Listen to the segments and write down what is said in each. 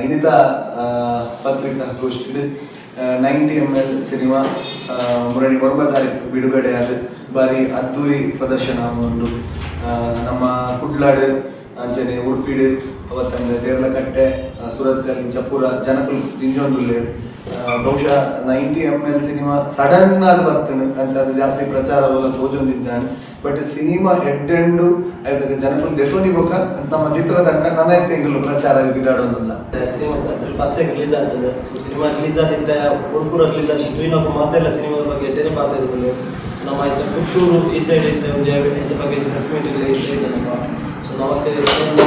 ಇನ್ನಿತ ಪತ್ರಿಕಾಗೋಷ್ಠಿ 90 ml cinema ಮುರಣಿ 9 ತಾರೀಕು ಬಿಡುಗಡೆ ಆದ ಬಾರಿ ಅದ್ದೂರಿ ಪ್ರದರ್ಶನ ಒಂದು ನಮ್ಮ ಕುಡ್ಲಾಡು ಅಂಚನೆ ಉಡುಪಿಡು ಅವತ್ತಂಗ ದೇರ್ಲಕಟ್ಟೆ ಸುರತ್ಕಲ್ ಇಂಚಪುರ ಜನಕಲ್ ಜಿಂಜೊಂದುಲ್ಲೆ ಬಹುಶಃ 90 ml ಸಿನಿಮಾ ಸಡನ್ ಆದ ಬರ್ತದೆ ಅಂತ ಅದು ಜಾಸ್ತಿ ಪ್ರಚಾರ ತೋಜೊಂದಿದ್ದಾನೆ. ಬಟ್ ಸಿನಿಮಾ ಹೆಡ್ಡೆಂಡು ಅದಕ್ಕೆ ಜನಕಲ್ ದೆತೋನಿ ಬೊಕ ನಮ್ಮ ಚಿತ್ರತಂಡ ನನ್ನ ತಿಂಗಳು ಪ್ರಚಾರ ಬಿದಾಡೋದಿಲ್ಲ. ಸಿನಿಮಾ ಪತ್ತೆ ರಿಲೀಸ್ ಆಗ್ತದೆ. ಸೊ ಸಿನಿಮಾ ರಿಲೀಸ್ ಆಗಿದ್ದ ಉಡುಪುರ ರಿಲೀಸ್ ಆಗಿ ನಾವು ಮಾತೆಲ್ಲ ಸಿನಿಮಾದ ಬಗ್ಗೆ ಎಟ್ಟೇ ಮಾತಾಡಿದ್ರು. ನಮ್ಮ ಆಯ್ತು ಪುತ್ತೂರು ಈ ಸೈಡ್ ಇದ್ದ ಒಂದು ಬಗ್ಗೆ ಇನ್ವೆಸ್ಟ್ಮೆಂಟ್ ಇಲ್ಲ ಇದೆ ನಮ್ಮ. ಸೊ ನಮಗೆ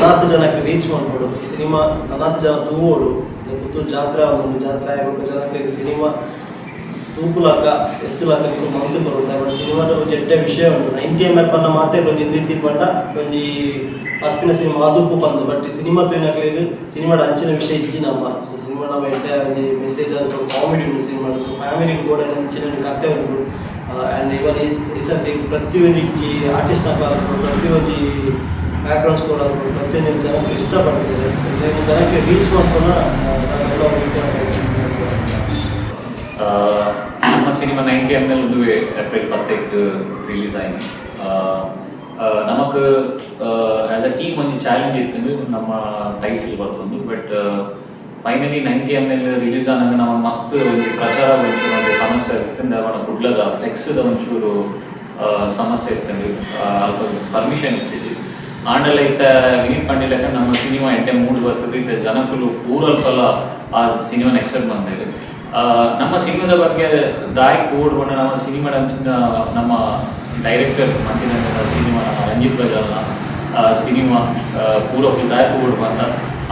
4 ಜನಕ್ಕೆ ರೀಚ್ ಮಾಡ್ಬೋದು. ಸೊ ಸಿನಿಮಾ 4 ಜನ ತೂವೋಡು ಪುತ್ತೂರು ಜಾತ್ರೆ ಒಂದು ಜಾತ್ರೆ ಆಗಬೇಕು ಜನಕ್ಕೆ ಸಿನಿಮಾ ತೂಪುಲಾಕ ಎತ್ತುಲಾಕ ನೀವು ಮಂದು ಬರುತ್ತೆ. ಸಿನಿಮಾದ ಒಂದು ಎಡ್ಡೆ ವಿಷಯ ಉಂಟು. 90 ml ಪನ್ನ ಮಾತೆ ಒಂದು ರೀತಿ ಪಂಡ ಒಂದು ಅರ್ಪಿನ ಸಿನಿಮಾ ಅದಕ್ಕೂ ಬಂದು ಬಟ್ ಸಿನಿಮಾ ತೋನಾಗಲಿ ಸಿನಿಮಾದ ಅಂಚಿನ ವಿಷಯ ಇಜ್ಜಿ ನಮ್ಮ. ಸೊ ಸಿನಿಮಾ ನಮ್ಮ ಎಡ್ಡೆ ಮೆಸೇಜ್ ಅದು ಕಾಮಿಡಿ ಉಂಟು ಸಿನಿಮಾ. ಸೊ ಫ್ಯಾಮಿಲಿ ಕೂಡ ಅಂಚಿನ ಕಥೆ ಉಂಟು. ಆ್ಯಂಡ್ ಇವನ್ ಈ ಸರ್ತಿ ಪ್ರತಿಯೊಂದು ಆರ್ಟಿಸ್ಟ್ ಪ್ರತಿಯೊಂದು ಬ್ಯಾಕ್ಗ್ರೌಂಡ್ ಸ್ಕೋರ್ ಆಗಬೇಕು ಪ್ರತಿಯೊಂದು ಜನಕ್ಕೆ ಇಷ್ಟಪಡ್ತಿದ್ದಾರೆ. ಜನಕ್ಕೆ ರೀಚ್ ಮಾಡ್ಕೊಂಡು ನಮ್ಮ ಸಿನಿಮಾ 90 ml ಒಂದು ಏಪ್ರಿಲ್ 10 ರಿಲೀಸ್ ಆಯ್ತು. ನಮಗೆ ಆ್ಯಸ್ ಅ ಟೀಮ್ ಒಂದು ಚಾಲೆಂಜ್ ಇತ್ತು ನಮ್ಮ ಟೈಟಲ್ ಬರ್ತೊಂದು. ಬಟ್ ಫೈನಲಿ 90 ml ರಿಲೀಸ್ ಆದಾಗ ನಾವು ಮಸ್ತ್ ಒಂದು ಪ್ರಚಾರ ಒಂಚೂರು ಒಂದು ಸಮಸ್ಯೆ ಇರ್ತಂದ್ರೆ ಅವನ ಕುಡ್ಲದ ಫ್ಲೆಕ್ಸ್ದ ಒಂಚೂರು ಸಮಸ್ಯೆ ಇರ್ತಂದು ಅಲ್ಪ ಪರ್ಮಿಷನ್ ಇರ್ತಿದ್ವಿ. ಆಂಡಲ್ಲ ಇತ್ತ ವಿನೀತ್ ಪಾಂಡಿಲಕ ನಮ್ಮ ಸಿನಿಮಾ ಎಡ್ಡೆ ಮೂಡ್ ಬರ್ತದೆ ಇತ್ತ ಜನಕ್ಕೂ ಊರಲ್ಪಲ್ಲ ಆ ಸಿನಿಮಾನ ಎಕ್ಸೆಪ್ಟ್ ಬಂದಿದೆ. ನಮ್ಮ ಸಿನಿಮಾದ ಬಗ್ಗೆ ದಾಯಿ ಕೂಡ್ಕೊಂಡು ನಮ್ಮ ಸಿನಿಮಾದ ನಮ್ಮ ಡೈರೆಕ್ಟರ್ ಮಂದಿನ ಸಿನಿಮಾ ರಂಜಿತ್ ಬಜಾರ್ನ ಸಿನಿಮಾ ಪೂರ ದಾಯಿ ಕೂಡ್ ಬಂದ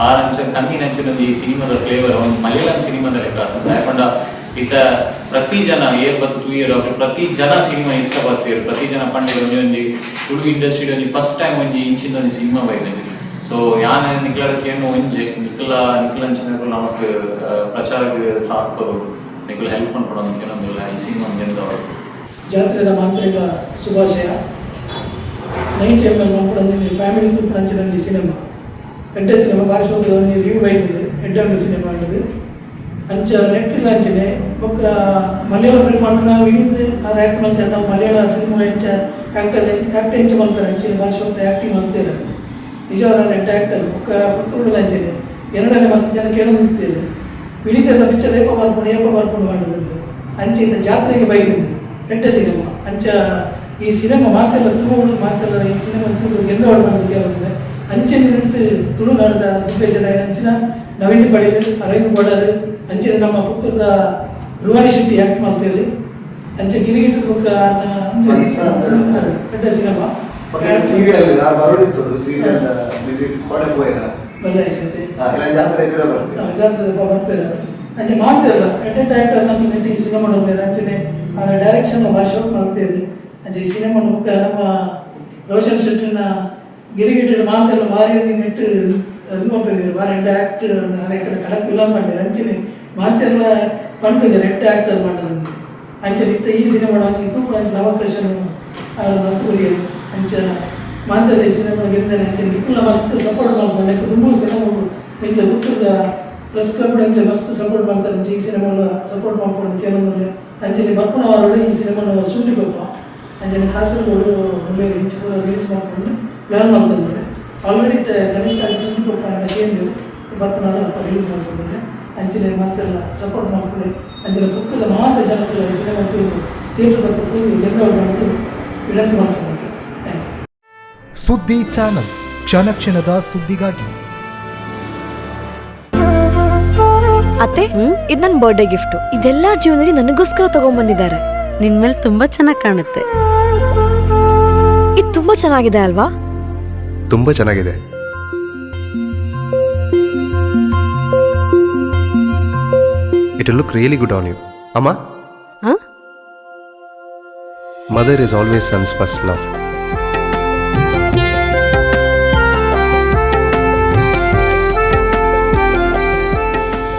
ಆ ಅಂಚ ಕಂದಿನ ಅಂಚಿನಲ್ಲಿ ಈ ಸಿನಿಮಾದ ಫ್ಲೇವರ್ ಒಂದು ಮಲಯಾಳಂ ಸಿನಿಮಾದ ಲೆಕ್ಕ ಯಾಕಂಡ ಇತ್ತ ಪ್ರತಿ ಜನ ಏರ್ ಬತ್ತು 2 ಇಯರ್ ಪ್ರತಿ ಜನ ಸಿನಿಮಾ ಇಷ್ಟ ಬರ್ತೀರು. ಪ್ರತಿ ಜನ ಪಂಡ ಒಂಜಿ ತುಳು ಇಂಡಸ್ಟ್ರಿ ಒಂಜಿ ಫಸ್ಟ್ ಟೈಮ್ ಒಂಜಿ ಇಂಚಿನ ಒಂದು ಸಿನಿಮಾ ಬೈದಂడి. ಸೊ ಯಾನ ನಿಕ್ಲಡಕ್ಕೇನು ಒಂಜಿ ನಿಕ್ಲ ಅಂಚಿನಗಳು ನಮಗೆ ಪ್ರಚಾರಕ್ಕೆ ಸಾಕೋರು ನಿಕ್ಲ ಹೆಲ್ಪ್ ಮಾಡ್ಕೊಡೋದು ಕೆಲವೊಂದಿಲ್ಲ ಈ ಸಿನಿಮಾ ಜನದವರು ಜಾತ್ರೆದ ಮಾಂತ್ರಿಕ ಶುಭಾಶಯ. 90 ml ಮಾಡ್ಕೊಡೋದು ಫ್ಯಾಮಿಲಿ ತೂಪು ಅಂಚಿನಲ್ಲಿ ಸಿನಿಮಾ ಎಡ್ಡೆ ಸಿನಿಮಾ ಕಾಶೋದು ರಿವ್ಯೂ ಬೈದಿದೆ ಎಡ್ಡೆ ಸಿನಿಮಾ ಆಗಿದೆ ಅಂಚ ನೆಟ್ಟಿಲ್ಲ ಅಂಚನೆ ಬೊಕ್ಕ ಮಲಯಾಳ ಫಿಲ್ಮ್ ಅನ್ನ ವಿನೀತ್ ಅದು ಆ್ಯಕ್ಟ್ ಮಾಡ್ತಾರೆ. ನಾವು ಮಲಯಾಳ ಫಿಲ್ಮ್ ಹೆಂಚ ಆ್ಯಕ್ಟ್ ಹೆಂಚ ಮಾಡ್ತಾರೆ ಅಂಚಿನ ಕಾಶೋದು ಆ್ಯಕ್ಟಿಂಗ್ ಮಾಡ್ತಾರೆ ನಿಜವಾದ ನೆಟ್ ಆ್ಯಕ್ಟರ್ ಬೊಕ್ಕ ಪುತ್ತೂರು ಅಂಚನೆ ಎರಡನೇ ಮಸ್ತ್ ಜನ ಕೇಳೋದಿರ್ತೀರಿ ವಿನೀತ್ ಎಲ್ಲ ಪಿಕ್ಚರ್ ಏಪ ಬರ್ಕೊಂಡು ಮಾಡಿದಂತೆ ಅಂಚಿನ ಜಾತ್ರೆಗೆ ಬೈದಿದ್ದು ಎಡ್ಡೆ ಸಿನಿಮಾ ಅಂಚ ಈ ಸಿನಿಮಾ ಮಾತೆಲ್ಲ ತುಳು ಮಾತೆಲ್ಲ ಈ ಸಿನಿಮಾ ಗೆಲ್ಲೋಡು ಮಾಡೋದು ಕೇಳಿದೆ ಅಂಚಿನ ತುಳುನಾಡದ ಮುಖೇಶನ ಅಂಚಿನ ನವೀನ್ ಪಡೀಲ್ ಅರವಿಂದ್ ಗೋಡರ್ ಅಂಚಿನ ನಮ್ಮ ಪುತ್ತೂರದ ರುವಾನಿ ಶೆಟ್ಟಿ ಆ್ಯಕ್ಟ್ ಮಾಡ್ತೀರಿ ಅಂಚೆ ಗಿರಿಗಿಟ್ಟು ಬುಕ್ಕ ಎಡ್ಡೆ ಸಿನಿಮಾ ಸೀರಿಯಲ್ ಯಾರು ಬರೋಡಿತ್ತು ಸೀರಿಯಲ್ ವಿಸಿಟ್ ಕೊಡಕ್ಕೆ ಹೋಯ್ರಾ ಬಲ್ಲ ಜೊತೆ ಜಾತ್ರೆ ಬರ್ತಾರೆ ಅಂಚೆ ಮಾಡ್ತಿರಲ್ಲ ಎಡ್ಡೆ ಡೈರೆಕ್ಟರ್ ನಮ್ಮ ನೆಟ್ಟಿ ಈ ಸಿನಿಮಾ ನೋಡ್ತಾರೆ ಅಂಚನೆ ಡೈರೆಕ್ಷನ್ ಭಾಳ ಶೋಕ್ ಮಾಡ್ತೀರಿ ಅಂಚೆ ಈ ಸಿನಿಮಾ ಬುಕ್ಕ ನಮ್ಮ ರೋಷನ್ ಶೆಟ್ಟಿನ ಗಿರಿಗಿಟ್ಟು ಮಾತೆಲ್ಲ ಭಾರಿ ನೆಟ್ಟು ಇದು ಮಾಡ್ತಿದ್ದೀರಿ ಭಾರಿ ಎಡ್ಡೆ ಆ್ಯಕ್ಟ್ ಕಡೆ ಕಡಕ್ ಫಿಲಮ್ ಮಾಡಿದ್ದಾರೆ ಅಂಚನೆ ಮಾತೆಲ್ಲ ಪಂಪಿದ್ದಾರೆ ಎಡ್ಡೆ ಆ್ಯಕ್ಟರ್ ಮಾಡೋದಂತೆ ಅಂಚೆ ಇತ್ತ ಈ ಸಿನಿಮಾ ಅಂಚೆ ತೂಪು ಅಂಚಿನ ಅವಕಾಶ ಮತ್ತುರಿ ಅಂಚ ಮಾತೆಲ್ಲ ಈ ಸಿನಿಮಾ ಗೆದ್ದರೆ ಅಂಚೆ ನಿಕ್ಕಲ ಮಸ್ತ್ ಸಪೋರ್ಟ್ ಮಾಡ್ಕೊಂಡು ತುಂಬ ಸಿನಿಮಾ ನಿಕ್ಕಲೆ ಉತ್ತರದ ಪ್ರೆಸ್ ಕ್ಲಬ್ ನಿಕ್ಕಲೆ ಮಸ್ತ್ ಸಪೋರ್ಟ್ ಮಾಡ್ತಾರೆ ಅಂಚೆ ಈ ಸಿನಿಮಾ ಸಪೋರ್ಟ್ ಮಾಡ್ಕೊಂಡು ಕೆಲವೊಂದು ಅಂಚನೆ ಬರ್ಪನವರೋಡು ಈ ಸಿನಿಮಾನ ಶೂಟಿಂಗ್ ಹೋಗ್ಪ ಅಂಚನೆ ಕಾಸರಗೋಡು ಒಳ್ಳೆ ಇಂಚು ಕೂಡ ರಿಲೀಸ್ ಮಾಡ್ಕೊಂಡು ಪ್ಲ್ಯಾನ್ ಮಾಡ್ತಂದ್ರೆ ಆಲ್ರೆಡಿ ಕನಿಷ್ಠ ಆಗಿ ಶೂಟಿಂಗ್ ಹೋಗ್ತಾರೆ ಕೇಂದ್ರ ಬರ್ಪನವರು ಅಲ್ಪ ರಿಲೀಸ್ ಮಾಡ್ತಂದ್ರೆ ಅಂಚನೆ ಮಾತೆಲ್ಲ ಸಪೋರ್ಟ್ ಮಾಡ್ಕೊಂಡು ಅಂಚನೆ ಪುತ್ತೂರದ ಮಾತ್ರ ಜನಕ್ಕಲ್ಲ ಈ ಸಿನಿಮಾ ಥಿಯೇಟರ್ ಬರ್ತಾ ಎಲ್ಲ ಮಾಡೋದು ವಿನಂತಿ ಮಾಡ್ತಾರೆ. ಸುದ್ದಿ ಚಾನಲ್ ಕ್ಷಣ ಕ್ಷಣದ ಸುದ್ದಿಗಾಗಿ. ಅತ್ತೆ ಇದು ನನ್ನ ಬರ್ಡೇ ಗಿಫ್ಟ್. ಇದೆಲ್ಲ ಜೀವನದಲ್ಲಿ ನನಗೋಸ್ಕರ ತಗೊಂಡ್ಬಂದಿದ್ದಾರೆ. ನಿನ್ ಮೇಲೆ ತುಂಬಾ ಚೆನ್ನಾಗಿ ಕಾಣುತ್ತೆ. ಇದು ತುಂಬಾ ಚೆನ್ನಾಗಿದೆ ಅಲ್ವಾ? ತುಂಬಾ ಚೆನ್ನಾಗಿದೆ. It will look really good on you. Amma? Huh? Mother is always son's first love.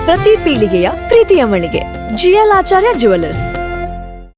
ಪ್ರತಿ ಪೀಳಿಗೆಯ ಪ್ರೀತಿಯ ಮಳಿಗೆ GL ಆಚಾರ್ಯ ಜ್ಯುವೆಲರ್ಸ್.